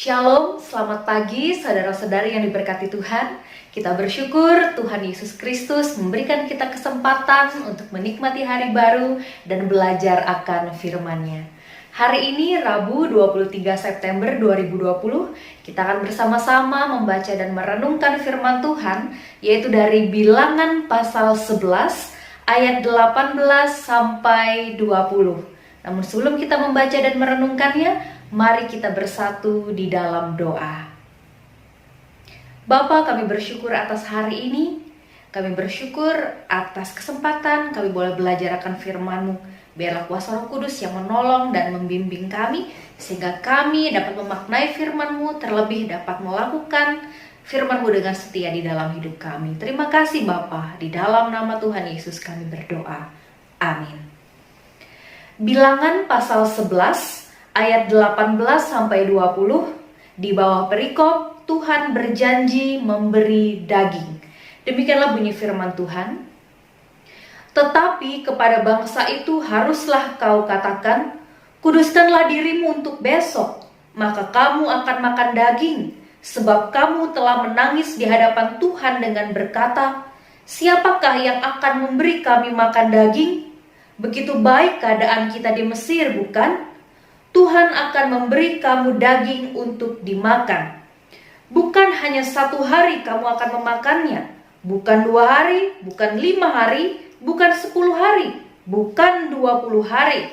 Shalom, selamat pagi saudara-saudari yang diberkati Tuhan. Kita bersyukur Tuhan Yesus Kristus memberikan kita kesempatan untuk menikmati hari baru dan belajar akan firman-Nya. Hari ini Rabu 23 September 2020, kita akan bersama-sama membaca dan merenungkan firman Tuhan, yaitu dari Bilangan pasal 11 ayat 18 sampai 20. Namun sebelum kita membaca dan merenungkannya, mari kita bersatu di dalam doa. Bapa, kami bersyukur atas hari ini. Kami bersyukur atas kesempatan kami boleh belajar akan firman-Mu. Biarlah kuasa Roh Kudus yang menolong dan membimbing kami, sehingga kami dapat memaknai firman-Mu, terlebih dapat melakukan firman-Mu dengan setia di dalam hidup kami. Terima kasih Bapa, di dalam nama Tuhan Yesus kami berdoa. Amin. Bilangan pasal 11 ayat 18 sampai 20, di bawah perikop Tuhan berjanji memberi daging. Demikianlah bunyi firman Tuhan. Tetapi kepada bangsa itu haruslah kau katakan, kuduskanlah dirimu untuk besok, maka kamu akan makan daging, sebab kamu telah menangis di hadapan Tuhan dengan berkata, siapakah yang akan memberi kami makan daging? Begitu baik keadaan kita di Mesir, bukan? Tuhan akan memberi kamu daging untuk dimakan. Bukan hanya 1 hari kamu akan memakannya, bukan 2 hari, bukan 5 hari, bukan 10 hari, bukan 20 hari,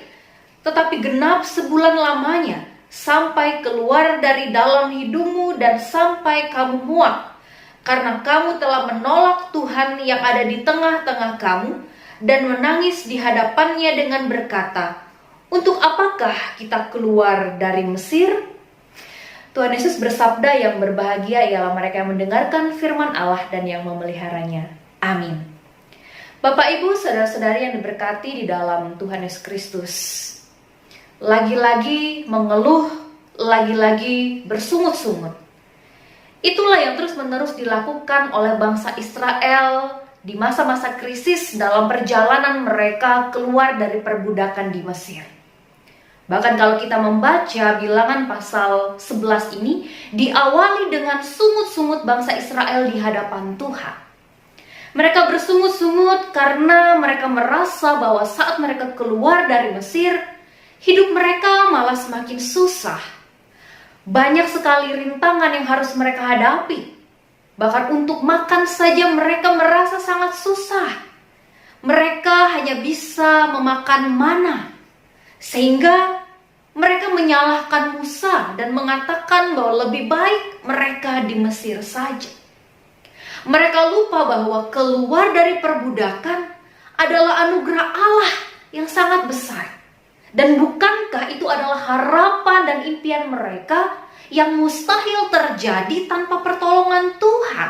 tetapi genap sebulan lamanya, sampai keluar dari dalam hidungmu dan sampai kamu muak, karena kamu telah menolak Tuhan yang ada di tengah-tengah kamu, dan menangis di hadapannya dengan berkata, untuk apakah kita keluar dari Mesir? Tuhan Yesus bersabda, yang berbahagia ialah mereka yang mendengarkan firman Allah dan yang memeliharanya. Amin. Bapak, Ibu, saudara-saudari yang diberkati di dalam Tuhan Yesus Kristus. Lagi-lagi mengeluh, lagi-lagi bersungut-sungut. Itulah yang terus-menerus dilakukan oleh bangsa Israel di masa-masa krisis dalam perjalanan mereka keluar dari perbudakan di Mesir. Bahkan kalau kita membaca Bilangan pasal 11 ini, diawali dengan sungut-sungut bangsa Israel di hadapan Tuhan. Mereka bersungut-sungut karena mereka merasa bahwa saat mereka keluar dari Mesir, hidup mereka malah semakin susah. Banyak sekali rintangan yang harus mereka hadapi. Bahkan untuk makan saja mereka merasa sangat susah. Mereka hanya bisa memakan mana. Sehingga mereka menyalahkan Musa dan mengatakan bahwa lebih baik mereka di Mesir saja. Mereka lupa bahwa keluar dari perbudakan adalah anugerah Allah yang sangat besar. Dan bukankah itu adalah harapan dan impian mereka yang mustahil terjadi tanpa pertolongan Tuhan?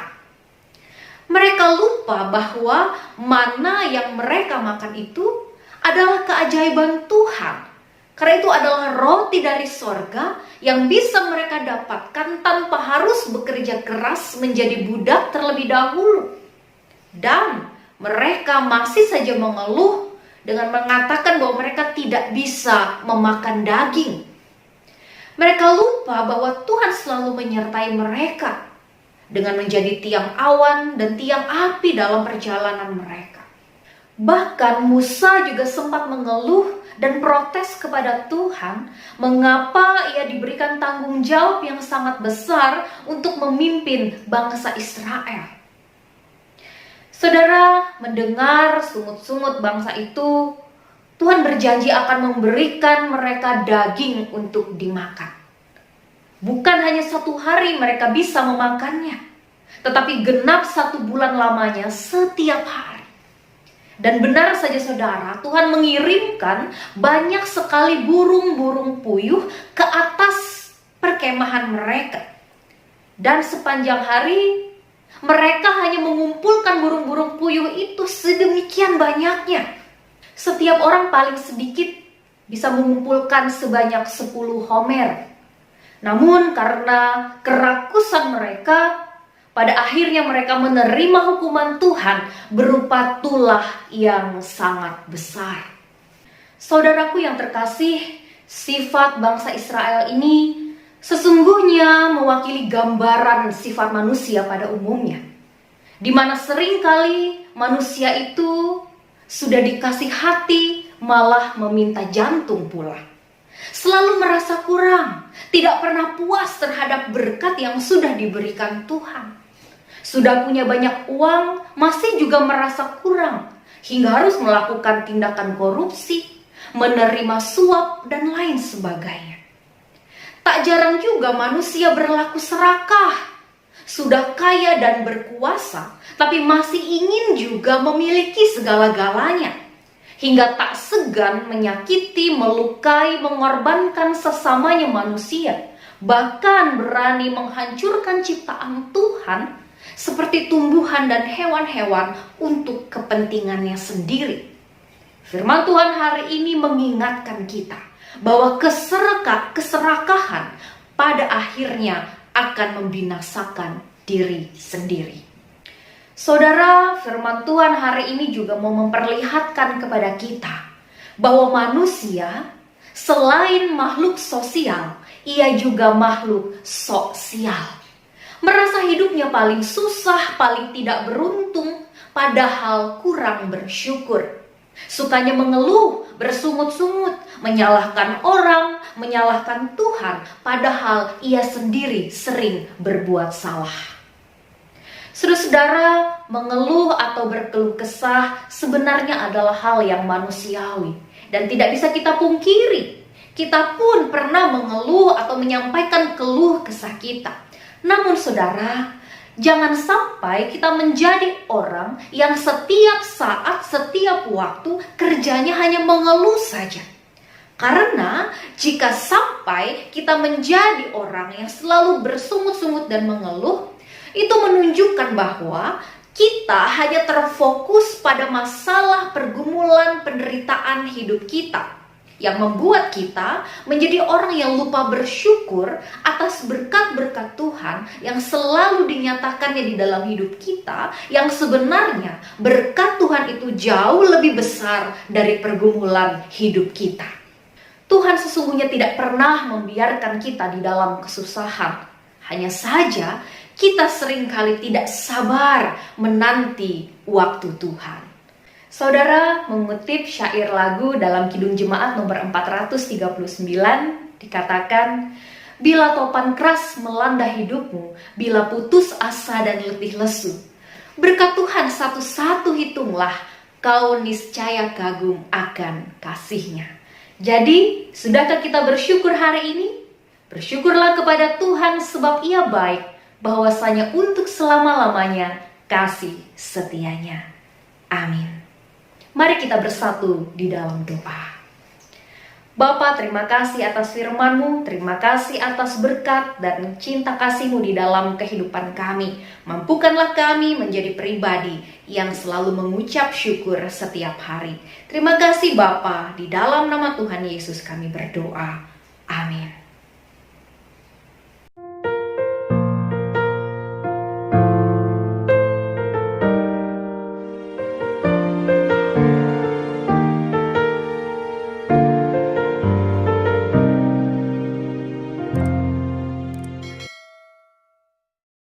Mereka lupa bahwa mana yang mereka makan itu adalah keajaiban Tuhan. Karena itu adalah roti dari sorga yang bisa mereka dapatkan tanpa harus bekerja keras menjadi budak terlebih dahulu. Dan mereka masih saja mengeluh dengan mengatakan bahwa mereka tidak bisa memakan daging. Mereka lupa bahwa Tuhan selalu menyertai mereka dengan menjadi tiang awan dan tiang api dalam perjalanan mereka. Bahkan Musa juga sempat mengeluh dan protes kepada Tuhan mengapa ia diberikan tanggung jawab yang sangat besar untuk memimpin bangsa Israel. Saudara, mendengar sungut-sungut bangsa itu, Tuhan berjanji akan memberikan mereka daging untuk dimakan. Bukan hanya 1 hari mereka bisa memakannya, tetapi genap 1 bulan lamanya setiap hari. Dan benar saja saudara, Tuhan mengirimkan banyak sekali burung-burung puyuh ke atas perkemahan mereka. Dan sepanjang hari, mereka hanya mengumpulkan burung-burung puyuh itu sedemikian banyaknya. Setiap orang paling sedikit bisa mengumpulkan sebanyak 10 homer. Namun karena kerakusan mereka, pada akhirnya mereka menerima hukuman Tuhan berupa tulah yang sangat besar. Saudaraku yang terkasih, sifat bangsa Israel ini sesungguhnya mewakili gambaran sifat manusia pada umumnya, di mana seringkali manusia itu sudah dikasih hati malah meminta jantung pula. Selalu merasa kurang, tidak pernah puas terhadap berkat yang sudah diberikan Tuhan. Sudah punya banyak uang, masih juga merasa kurang, hingga harus melakukan tindakan korupsi, menerima suap, dan lain sebagainya. Tak jarang juga manusia berlaku serakah, sudah kaya dan berkuasa, tapi masih ingin juga memiliki segala-galanya, hingga tak segan menyakiti, melukai, mengorbankan sesamanya manusia, bahkan berani menghancurkan ciptaan Tuhan seperti tumbuhan dan hewan-hewan untuk kepentingannya sendiri. Firman Tuhan hari ini mengingatkan kita bahwa keserakahan pada akhirnya akan membinasakan diri sendiri. Saudara, firman Tuhan hari ini juga mau memperlihatkan kepada kita bahwa manusia selain makhluk sosial, ia juga makhluk sosial. Merasa hidupnya paling susah, paling tidak beruntung, padahal kurang bersyukur. Sukanya mengeluh, bersungut-sungut, menyalahkan orang, menyalahkan Tuhan, padahal ia sendiri sering berbuat salah. Saudara-saudara, mengeluh atau berkeluh kesah sebenarnya adalah hal yang manusiawi dan tidak bisa kita pungkiri. Kita pun pernah mengeluh atau menyampaikan keluh kesah kita. Namun saudara, jangan sampai kita menjadi orang yang setiap saat, setiap waktu kerjanya hanya mengeluh saja. Karena jika sampai kita menjadi orang yang selalu bersungut-sungut dan mengeluh, itu menunjukkan bahwa kita hanya terfokus pada masalah pergumulan penderitaan hidup kita, yang membuat kita menjadi orang yang lupa bersyukur atas berkat-berkat Tuhan yang selalu dinyatakannya di dalam hidup kita, yang sebenarnya berkat Tuhan itu jauh lebih besar dari pergumulan hidup kita. Tuhan sesungguhnya tidak pernah membiarkan kita di dalam kesusahan. Hanya saja kita seringkali tidak sabar menanti waktu Tuhan. Saudara, mengutip syair lagu dalam Kidung Jemaat nomor 439, dikatakan, bila topan keras melanda hidupmu, bila putus asa dan letih lesu, berkat Tuhan satu-satu hitunglah, kau niscaya kagum akan kasih-Nya. Jadi, sudahkah kita bersyukur hari ini? Bersyukurlah kepada Tuhan sebab Ia baik, bahwasanya untuk selama-lamanya kasih setianya. Amin. Mari kita bersatu di dalam doa. Bapa, terima kasih atas firman-Mu, terima kasih atas berkat dan cinta kasih-Mu di dalam kehidupan kami. Mampukanlah kami menjadi pribadi yang selalu mengucap syukur setiap hari. Terima kasih Bapa, di dalam nama Tuhan Yesus kami berdoa. Amin.